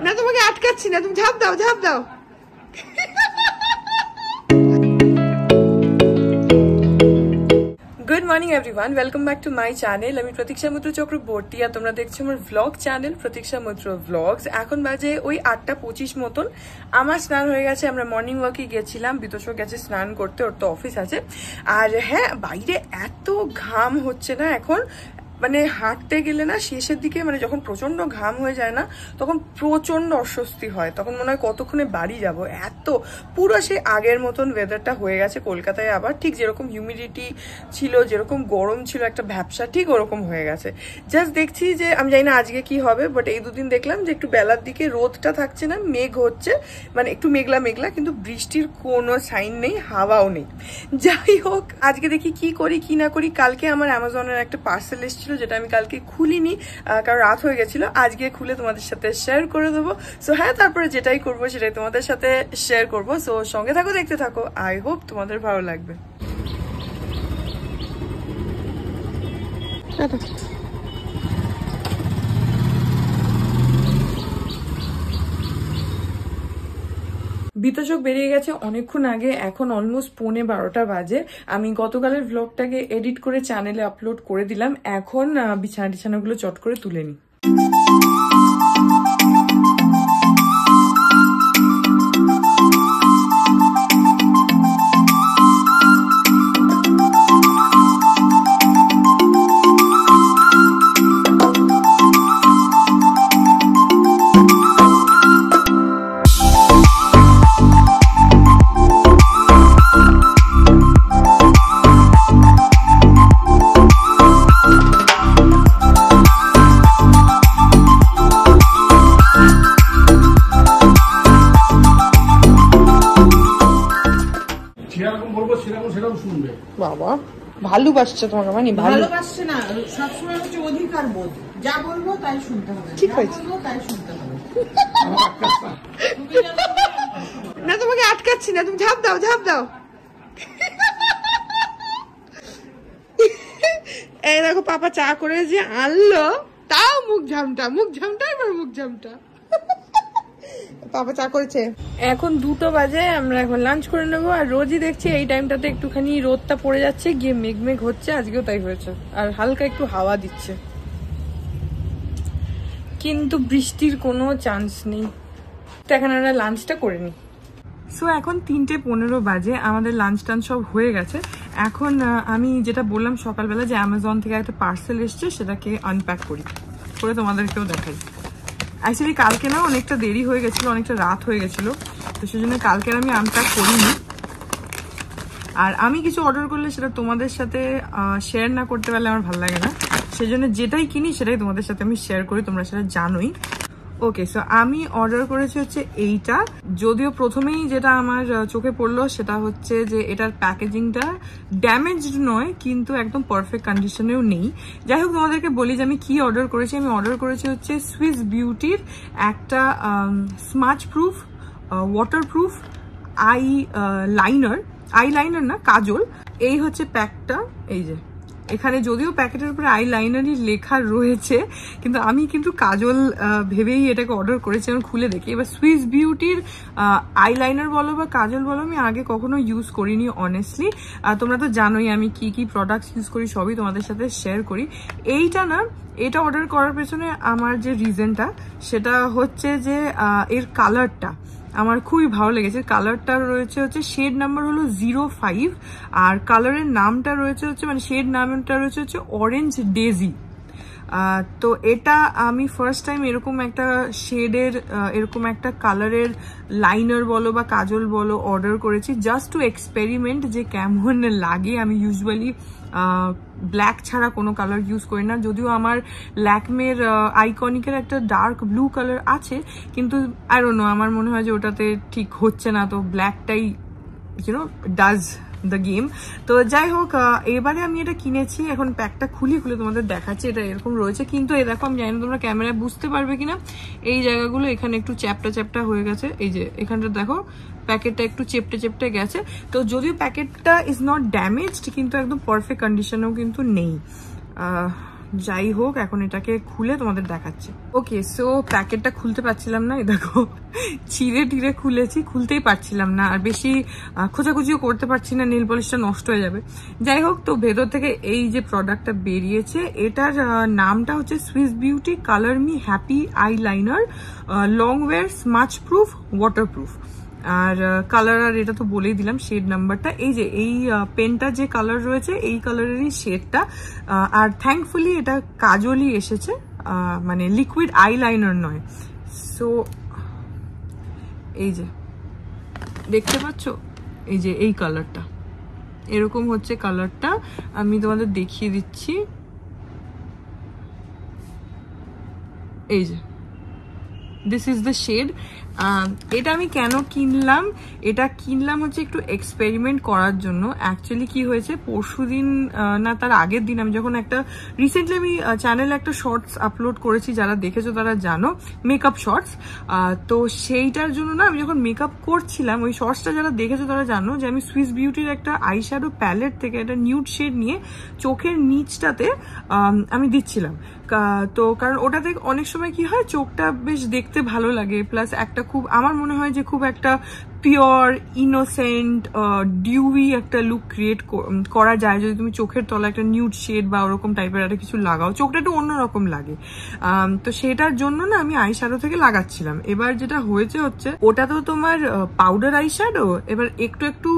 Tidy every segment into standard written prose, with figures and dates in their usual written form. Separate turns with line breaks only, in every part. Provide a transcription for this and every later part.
না তোমাকে আটকাচ্ছি না, তুমি ঝাঁপ দাও, ঝাঁপ দাও। Good morning everyone, welcome back to my channel. আমি প্রতীক্ষা মৈত্র চক্রবর্তী আর তোমরা দেখছো আমার ভ্লগ চ্যানেল প্রতীক্ষা মৈত্র ভ্লগস। এখন বাজে ওই 8:25 মতন। আমার স্নান হয়ে গেছে, আমরা মর্নিং ওয়াকে গেছিলাম, বিতোষও গেছে স্নান করতে, ওর তো অফিস আছে। আর হ্যাঁ, বাইরে এত ঘাম হচ্ছে না এখন, মানে হাঁটতে গেলে না শেষের দিকে, মানে যখন প্রচন্ড ঘাম হয়ে যায় না তখন প্রচন্ড অস্বস্তি হয়, তখন মনে হয় কতক্ষণে বাড়ি যাব। এত পুরো সেই আগের মতন ওয়েদারটা হয়ে গেছে কলকাতায়, আবার ঠিক যেরকম হিউমিডিটি ছিল, যেরকম গরম ছিল একটা ভ্যাপসা, ঠিক ওরকম হয়ে গেছে। জাস্ট দেখছি যে আমি জানি না আজকে কি হবে, বাট এই দুদিন দেখলাম যে একটু বেলার দিকে রোদটা থাকছে না, মেঘ হচ্ছে, মানে একটু মেঘলা মেঘলা, কিন্তু বৃষ্টির কোনো সাইন নেই, হাওয়াও নেই। যাই হোক, আজকে দেখি কি করি কি না করি। কালকে আমার অ্যামাজনের একটা পার্সেল এসেছিল যেটা আমি কালকে খুলিনি, কারণ রাত হয়ে গেছিল। আজকে খুলে তোমাদের সাথে শেয়ার করে দেবো। সো হ্যাঁ, তারপরে যেটাই করবো সেটাই তোমাদের সাথে শেয়ার করবো। সো সঙ্গে থাকো, দেখতে থাকো, আই হোপ তোমাদের ভালো লাগবে। বিতোষক বেরিয়ে গেছে অনেকক্ষণ আগে, এখন অলমোস্ট 11:15 বাজে। আমি গতকালের ভ্লগটাকে এডিট করে চ্যানেলে আপলোড করে দিলাম। এখন বিছানাগুলো চট করে তুলে নিই। বাবা ভালোবাসছে তোমাকে, মানে
ভালোবাসছে না, সবসময় হচ্ছে অধিকার বোধ, যা বলবো তাই শুনতে হবে,
ঠিক হয়েছে,
তাই শুনতে হবে।
না তোমাকে আটকাচ্ছি না, তুমি ঝাঁপ দাও, ঝাঁপ দাও। এই দেখো পাপা চা করে যে আনলো, তাও মুখ ঝামটা, এবার মুখ ঝামটা। পাপা চা করেছে। এখন 2টো বাজে, আমরা এখন লাঞ্চ করে নেবো। আর রোজই দেখছি এই টাইমটাতে একটুখানি রোদটা পড়ে যাচ্ছে, গিয়ে মেঘ হচ্ছে, আজকেও তাই হয়েছে। আর হালকা একটু হাওয়া দিচ্ছে, কিন্তু বৃষ্টির কোনো চান্স নেই। তো এখন আমরা লাঞ্চটা করে নিই। সো এখন 3:15 বাজে, আমাদের লাঞ্চ টাঞ্চ সব হয়ে গেছে। এখন আমি যেটা বললাম সকালবেলা যে অ্যামাজন থেকে একটা পার্সেল এসছে, সেটাকে আনপ্যাক করে তোমাদেরকেও দেখাই। অ্যাকচুয়ালি কালকে না অনেকটা দেরি হয়ে গেছিলো, অনেকটা রাত হয়ে গেছিলো, তো সেজন্য কালকে আমি আনপ্যাক করিনি। আর আমি কিছু অর্ডার করলে সেটা তোমাদের সাথে শেয়ার না করতে পারলে আমার ভালো লাগে না, সেজন্য যেটাই কিনি সেটাই তোমাদের সাথে আমি শেয়ার করি, তোমরা সেটা জানোই। ওকে, সো আমি অর্ডার করেছি হচ্ছে এইটা। যদিও প্রথমেই যেটা আমার চোখে পড়লো সেটা হচ্ছে যে এটার প্যাকেজিংটা ড্যামেজড নয়, কিন্তু একদম পারফেক্ট কন্ডিশনেও নেই। যাই হোক, তোমাদেরকে বলি যে আমি কি অর্ডার করেছি। আমি অর্ডার করেছি হচ্ছে সুইস বিউটির একটা smudge proof, waterproof I liner না, কাজল। এই হচ্ছে প্যাকটা। এই যে এখানে যদিও প্যাকেটের উপরে আই লাইনারই লেখা রয়েছে, কিন্তু আমি কিন্তু কাজল ভেবেই এটাকে অর্ডার করেছি। আমি খুলে দেখি। এবার সুইস বিউটির আই লাইনার বলো বা কাজল বলো, আমি আগে কখনো ইউজ করিনি অনেস্টলি। তোমরা তো জানোই আমি কি কি প্রোডাক্টস ইউজ করি, সবই তোমাদের সাথে শেয়ার করি। এটা অর্ডার করার পেছনে আমার যে রিজনটা সেটা হচ্ছে যে এর কালারটা আমার খুবই ভালো লেগেছে। কালারটা রয়েছে হচ্ছে, শেড নাম্বার হলো 05, আর কালারের নামটা রয়েছে হচ্ছে, মানে শেড নামটা রয়েছে হচ্ছে অরেঞ্জ ডেজি। তো এটা আমি ফার্স্ট টাইম এরকম একটা শেডের, এরকম একটা কালারের লাইনার বলো বা কাজল বলো অর্ডার করেছি, জাস্ট টু এক্সপেরিমেন্ট যে কেমন লাগে। আমি ইউজুয়ালি ব্ল্যাক ছাড়া কোনো কালার ইউজ করি না, যদিও আমার ল্যাকমের আইকনিকের একটা ডার্ক ব্লু কালার আছে, কিন্তু আই ডোন্ট নো, আমার মনে হয় যে ওটাতে ঠিক হচ্ছে না, তো ব্ল্যাকটাই ডাজ দ্য গেম। তো যাই হোক, এবারে আমি এটা কিনেছি। এখন প্যাকটা খুলে তোমাদের দেখাচ্ছি। এটা এরকম রয়েছে, কিন্তু এই দেখো, আমি জানি না তোমরা ক্যামেরায় বুঝতে পারবে কিনা, এই জায়গাগুলো এখানে একটু চ্যাপটা হয়ে গেছে। এই যে এখানটা দেখো প্যাকেটটা একটু চেপটে গেছে। তো যদিও প্যাকেটটা ইজ নট ড্যামেজড, কিন্তু একদম পারফেক্ট কন্ডিশনেও কিন্তু নেই। যাই হোক এখন এটাকে খুলে তোমাদের দেখাচ্ছি। ওকে, সো প্যাকেটটা খুলতে পারছিলাম না, দেখো চিড়ে টিড়ে খুলেছি, খুলতেই পারছিলাম না, আর বেশি খোঁজাখুঁজিও করতে পারছি না, নেল পলিশটা নষ্ট হয়ে যাবে। যাই হোক, তো ভেতর থেকে এই যে প্রোডাক্টটা বেরিয়েছে, এটার নামটা হচ্ছে Swiss Beauty colour me happy eyeliner long wear smudge proof waterproof. আর কালার আর এটা তো বলেই দিলাম, শেড নাম্বারটা এই যে এই পেনটা যে কালার রয়েছে এই কালারেরই শেডটা। আর থ্যাঙ্কফুলি এটা কাজলই এসেছে, মানে লিকুইড আইলাইনার নয়। সো এই যে দেখতে পাচ্ছ, এই যে এই কালারটা এরকম হচ্ছে কালারটা, আমি তোমাদের দেখিয়ে দিচ্ছি। এই যে দিস ইজ দ্য শেড। এটা আমি কেন কিনলাম, এটা কিনলাম হচ্ছে একটু এক্সপেরিমেন্ট করার জন্য। অ্যাকচুয়ালি কি হয়েছে, পরশুদিন না তার আগের দিন আমি যখন একটা রিসেন্টলি আমি চ্যানেলে একটা শর্টস আপলোড করেছি, যারা দেখেছো তারা জানো, মেকআপ শর্টস। তো সেইটার জন্য না আমি যখন মেকআপ করছিলাম, ওই শর্টসটা যারা দেখেছো তারা জানো যে আমি সুইস বিউটির একটা আইশ্যাডো প্যালেট থেকে একটা নিউড শেড নিয়ে চোখের নিচটাতে আমি দিচ্ছিলাম। তো কারণ ওটাতে অনেক সময় কি হয়, চোখটা বেশ দেখতে ভালো লাগে, প্লাস একটা খুব আমার মনে হয় যে খুব একটা পিওর ইনোসেন্ট ডিউই একটা লুক ক্রিয়েট করা যায় যদি তুমি চোখের তলা একটা নিউড শেড বা ওরকম টাইপের একটা কিছু লাগাও, চোখটা একটু অন্যরকম লাগে। তো সেটার জন্য না আমি আইশ্যাডো থেকে লাগাচ্ছিলাম। এবার যেটা হয়েছে হচ্ছে, ওটা তো তোমার পাউডার আইশ্যাডো, এবার একটু একটু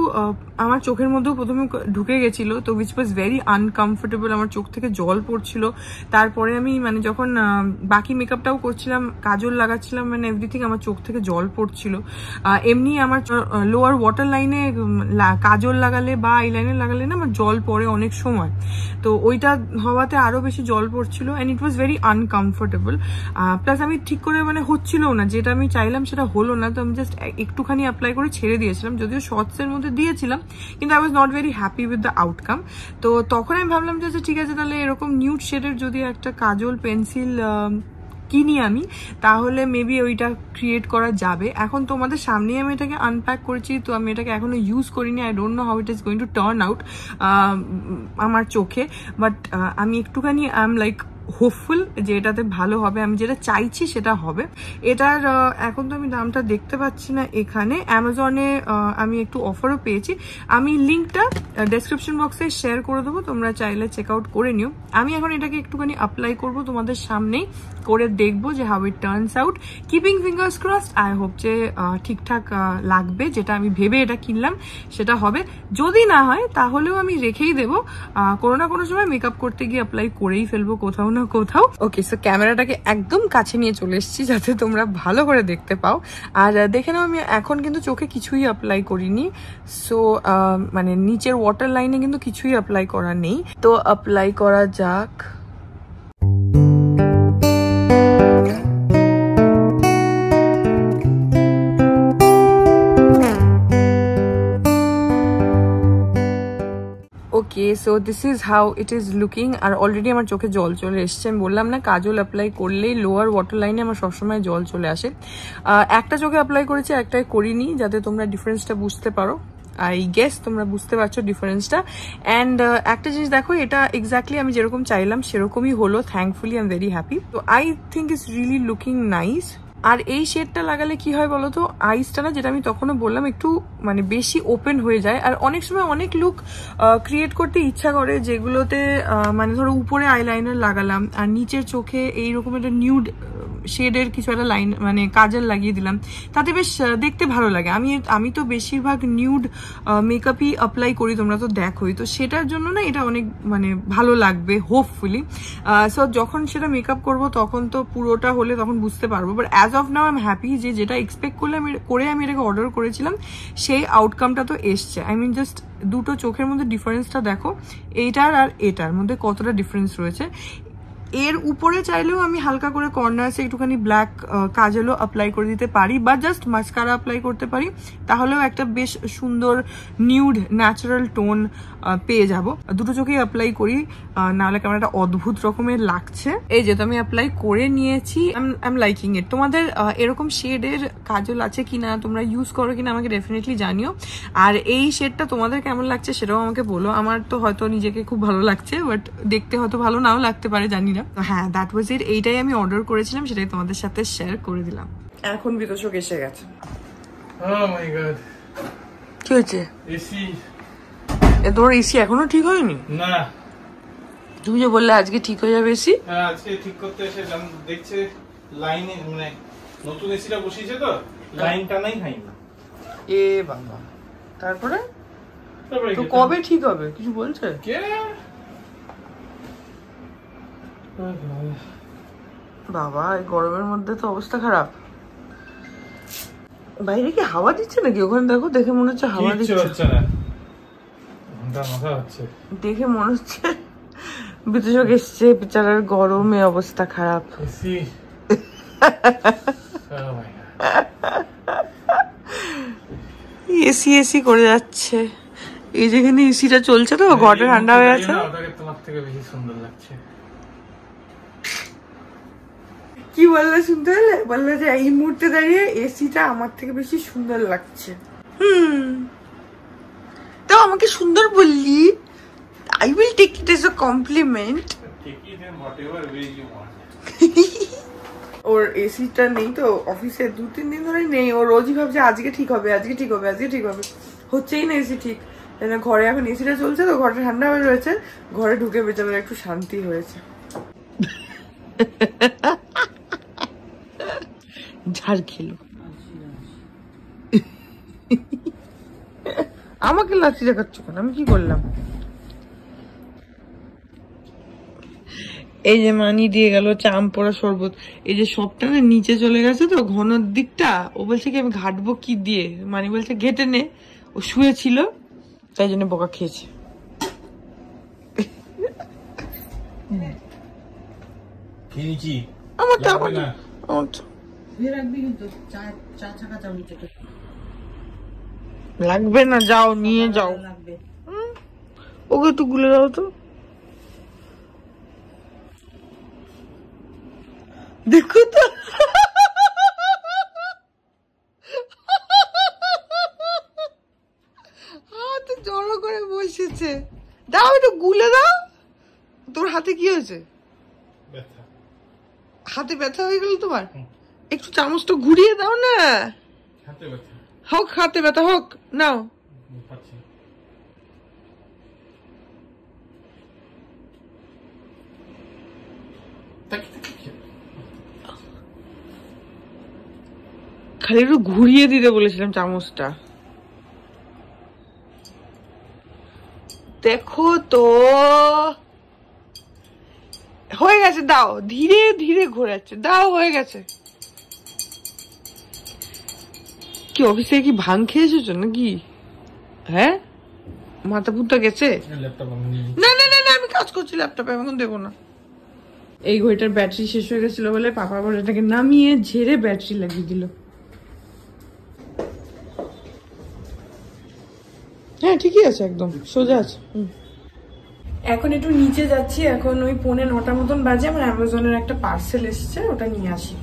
আমার চোখের মধ্যেও প্রথমে ঢুকে গেছিল, তো উইচ ওয়াজ ভেরি আনকমফোর্টেবল, আমার চোখ থেকে জল পড়ছিল। তারপরে আমি মানে যখন বাকি মেকআপটাও করছিলাম, কাজল লাগাচ্ছিলাম, মানে এভরিথিং, আমার চোখ থেকে জল পড়ছিল। এমনি আমার লোয়ার ওয়াটার লাইনে কাজল লাগালে বা আইলাইনার লাগালে না আমার জল পড়ে অনেক সময়, তো ওইটা হওয়াতে আরো বেশি জল পড়ছিল, and it was very uncomfortable. Plus আমি ঠিক করে মানে হচ্ছিল না, যেটা আমি চাইলাম সেটা হলো না, তো আমি জাস্ট একটুখানি অ্যাপ্লাই করে ছেড়ে দিয়েছিলাম, যদিও শর্টসের মধ্যে দিয়েছিলাম, কিন্তু I was not very happy with the outcome. তো তখন আমি ভাবলাম যে ঠিক আছে, তাহলে এরকম নিউড শেডের যদি একটা কাজল পেন্সিল কিনি আমি, তাহলে মেবি ওইটা ক্রিয়েট করা যাবে। এখন তোমাদের সামনেই আমি এটাকে আনপ্যাক করেছি, তো আমি এটাকে এখনো ইউজ করিনি। I don't know how it is going to turn out আমার চোখে, বাট আমি একটুখানি আই এম লাইক হোপফুল যে এটাতে ভালো হবে, আমি যেটা চাইছি সেটা হবে। এটার এখন তো আমি দামটা দেখতে পাচ্ছি না এখানে, অ্যামাজনে আমি একটু অফারও পেয়েছি, আমি লিঙ্কটা ডেসক্রিপশন বক্সে শেয়ার করে দেবো, তোমরা চাইলে চেক আউট করে নিও। আমি এখন এটাকে একটুখানি অ্যাপ্লাই করবো তোমাদের সামনেই, করে দেখবো যে how it turns out. Keeping fingers crossed, I hope যে ঠিকঠাক লাগবে, যেটা আমি ভেবে এটা কিনলাম সেটা হবে। যদি না হয় তাহলেও আমি রেখেই দেবো, কোনো না কোনো সময় মেকআপ করতে গিয়ে অ্যাপ্লাই করেই ফেলবো কোথাও না কোথাও। ওকে, সো ক্যামেরাটাকে একদম কাছে নিয়ে চলে এসেছি যাতে তোমরা ভালো করে দেখতে পাও। আর দেখে নাও, আমি এখন কিন্তু চোখে কিছুই অ্যাপ্লাই করিনি, সো মানে নিচের ওয়াটার লাইনে কিন্তু কিছুই অ্যাপ্লাই করা নেই। তো অ্যাপ্লাই করা যাক। Okay, so this is how it is looking. আর অলরেডি আমার চোখে জল চলে এসছে। আমি বললাম না, কাজল অ্যাপ্লাই করলেই লোয়ার ওয়াটার লাইনে আমার সবসময় জল চলে আসে। একটা চোখে অ্যাপ্লাই করেছি, একটাই করিনি, যাতে তোমরা ডিফারেন্সটা বুঝতে পারো। আই গেস তোমরা বুঝতে পারছো ডিফারেন্সটা। অ্যান্ড একটা জিনিস দেখো, এটা এক্স্যাক্টলি আমি যেরকম চাইলাম সেরকমই হলো, thankfully I am very happy. তো I think it's really looking nice. আর এই শেডটা লাগালে কি হয় বলতো, আইসটা না, যেটা আমি তখনও বললাম, একটু মানে বেশি ওপেন হয়ে যায়। আর অনেক সময় অনেক লুক ক্রিয়েট করতে ইচ্ছা করে যেগুলোতে মানে ধরো উপরে আইলাইনার লাগালাম আর নিচের চোখে এইরকম একটা নিউড শেডের কিছু একটা লাইন মানে কাজল লাগিয়ে দিলাম, তাতে বেশ দেখতে ভালো লাগে। আমি তো বেশিরভাগ নিউড মেকআপই অ্যাপ্লাই করি, তোমরা তো দেখোই, তো সেটার জন্য না এটা অনেক মানে ভালো লাগবে হোপফুলি। সো যখন সেটা মেকআপ করবো তখন তো পুরোটা হলে তখন বুঝতে পারবো। But as of now I am happy যে যেটা এক্সপেক্ট করে আমি এটাকে অর্ডার করেছিলাম সেই আউটকামটা তো এসছে। আই মিন জাস্ট দুটো চোখের মধ্যে ডিফারেন্সটা দেখো, এইটার আর এটার মধ্যে কতটা ডিফারেন্স রয়েছে। এর উপরে চাইলেও আমি হালকা করে কর্নার্সে একটুখানি ব্ল্যাক কাজলও অ্যাপ্লাই করে দিতে পারি বা জাস্ট মাস্কারা অ্যাপ্লাই করতে পারি, তাহলেও একটা বেশ সুন্দর নিউড ন্যাচারাল টোন পেয়ে যাব। দুটো চোখেই অ্যাপ্লাই করি, নাহলে কেমন একটা অদ্ভুত রকমের লাগছে। এই যে তো আমি অ্যাপ্লাই করে নিয়েছি, আই এম লাইকিং ইট। তোমাদের এরকম শেডের কাজল আছে কিনা, তোমরা ইউজ করো কিনা আমাকে ডেফিনেটলি জানিও। আর এই শেডটা তোমাদের কেমন লাগছে সেটাও আমাকে বলো। আমার তো হয়তো নিজেকে খুব ভালো লাগছে, বাট দেখতে হয়তো ভালো নাও লাগতে পারে, জানি না। হ্যাঁ, দ্যাট ওয়াজ ইট। এইটাই আমি অর্ডার করেছিলাম, সেটাই তোমাদের সাথে শেয়ার করে দিলাম। এখন বিতোষক এসে গেছে।
Oh my god.
কি হয়েছে?
এসি।
তোমার এসি এখনো ঠিক হয়নি?
না,
তুমি যে বললে আজকে ঠিক হয়ে যাবে এসি।
হ্যাঁ আজকে ঠিক করতে এসে দেখছে লাইনে, মানে নতুন এসিটা বসিয়েছে তো লাইন টানাই হয়নি।
এ বাবা, তারপরে তো কবে ঠিক হবে কিছু বলছে?
কে
বাবা, এই গরমের মধ্যে তো অবস্থা খারাপ। বাইরে কি হাওয়া দিচ্ছে নাকি? ওখানে দেখো, দেখে মনে হচ্ছে হাওয়া দিচ্ছে
না, ঘন্টা মাথা হচ্ছে
দেখে মনে হচ্ছে। বিতোষক এসছে, বেচারার গরমে অবস্থা খারাপ।
এসি
এসি এসি করে যাচ্ছে। এই যেখানে এসিটা চলছে তো ঘরটা ঠান্ডা হয়ে আছে।
তোমার থেকে বেশি সুন্দর লাগছে।
কি বললে শুনতে পেলে? বললে যে এই মুহূর্তে দাঁড়িয়ে এসিটা আমার থেকে বেশি সুন্দর লাগছে। তো আমাকে সুন্দর বললি, I will take it as a compliment.
Take it in whatever way you want.
ওর এসিটা নেই তো অফিসে, 2-3 দিন ধরে নেই। ও রোজই ভাবছে আজকে ঠিক হবে, আজকে ঠিক হবে, আজকে ঠিক হবে। হচ্ছেই না এসি ঠিক। ঘরে এখন এসিটা চলছে তো ঘরটা ঠান্ডা হয়ে রয়েছে, ঘরে ঢুকে বেচারা একটু শান্তি হয়েছে। ঝাড় খেলো। আমাকে লাঠি দেখাচ্ছ কেন? আমি কি করলাম? এই যে মানি দিয়ে গেল চাম পোড়া শরবত। এই যে সবটা না নিচে চলে গেছে তো ঘনর দিকটা। ও বলছে কি আমি ঘাটবো কি দিয়ে, মানি বলছে ঘেটে নে। ও শুয়েছিল তাই জন্য বোকা খেয়েছে। লাগবে না, যাও নিয়ে যাও। ওকে একটু গুলে দাও তো। দেখো তো হাতে জড়ো করে বসেছে। দাও একটু গুলে দাও। তোর হাতে কি হয়েছে? হাতে ব্যথা হয়ে গেল তোমার? একটু চামচটা ঘুরিয়ে দাও না। হোক হাতে ব্যথা হোক, নাও। খালি একটু ঘুরিয়ে দিতে বলেছিলাম চামচটা। দেখো তো হয়ে গেছে, দাও। ধীরে ধীরে ঘোরাচ্ছে, দাও হয়ে গেছে। কি অফিসে কি ভাঙ খেয়ে এসেছো নাকি? হ্যাঁ, মাথা পুত্তা গেছে। না না না না, আমি কাজ করছি ল্যাপটপে, এখন দেবো না। এই ঘড়িটার ব্যাটারি শেষ হয়ে গেছিল বলে পাপা আবার এটাকে নামিয়ে ঝেড়ে ব্যাটারি লাগিয়ে দিল। হ্যাঁ ঠিকই আছে, একদম সোজা আছে। এখন একটু নিচে যাচ্ছি, এখন ওই 9:45 মতন বাজে। আমার অ্যামাজনের একটা পার্সেল এসছে, ওটা নিয়ে আসি।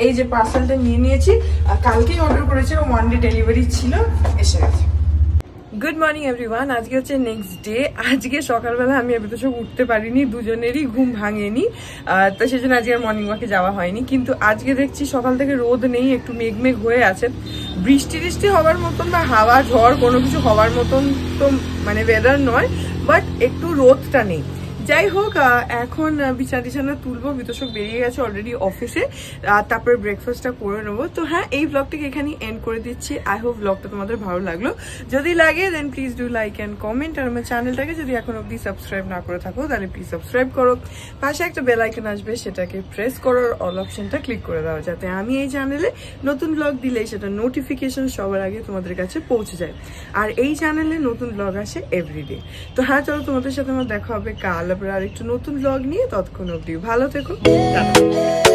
এই যে পার্সেলটা নিয়ে নিয়েছি, কালকেই অর্ডার করেছিলাম, 1 ডে ডেলিভারি ছিল, এসে গেছে। Good morning everyone. আজকে হচ্ছে নেক্সট ডে। আজকে সকালবেলা আমি এত সব উঠতে পারিনি, দুজনেরই ঘুম ভাঙেনি, তো সেই জন্য আজকে আর মর্নিং ওয়াকে যাওয়া হয়নি। কিন্তু আজকে দেখছি সকাল থেকে রোদ নেই, একটু মেঘ হয়ে আছে। বৃষ্টি হওয়ার মতন বা হাওয়া ঝড় কোনো কিছু হওয়ার মতন তো মানে ওয়েদার নয়, বাট একটু রোদটা নেই। যাই হোক, এখন বিছানা তুলবো। বিতোষক বেরিয়ে গেছে অলরেডি অফিসে, তারপরে ব্রেকফাস্টটা করে নেবো। তো হ্যাঁ, এই ব্লগটাকে এখানেই এন্ড করে দিচ্ছি। আই হোপ ব্লগটা তোমাদের ভালো লাগলো। যদি লাগে then please do like and comment. আর আমার চ্যানেলটাকে যদি এখন অব্দি সাবস্ক্রাইব না করে থাকো তাহলে প্লিজ সাবস্ক্রাইব করো। পাশে একটা বেল আইকন আসবে, সেটাকে প্রেস করো, অল অপশনটা ক্লিক করে দাও, যাতে আমি এই চ্যানেলে নতুন ব্লগ দিলেই সেটা নোটিফিকেশন সবার আগে তোমাদের কাছে পৌঁছে যায়। আর এই চ্যানেলে নতুন ব্লগ আসে এভরিডে। তো হ্যাঁ, চলো তোমাদের সাথে আমার দেখা হবে কাল তারপরে আরেকটু নতুন ব্লগ নিয়ে, ততক্ষণ অবধি ভালো থেকো। টাটা।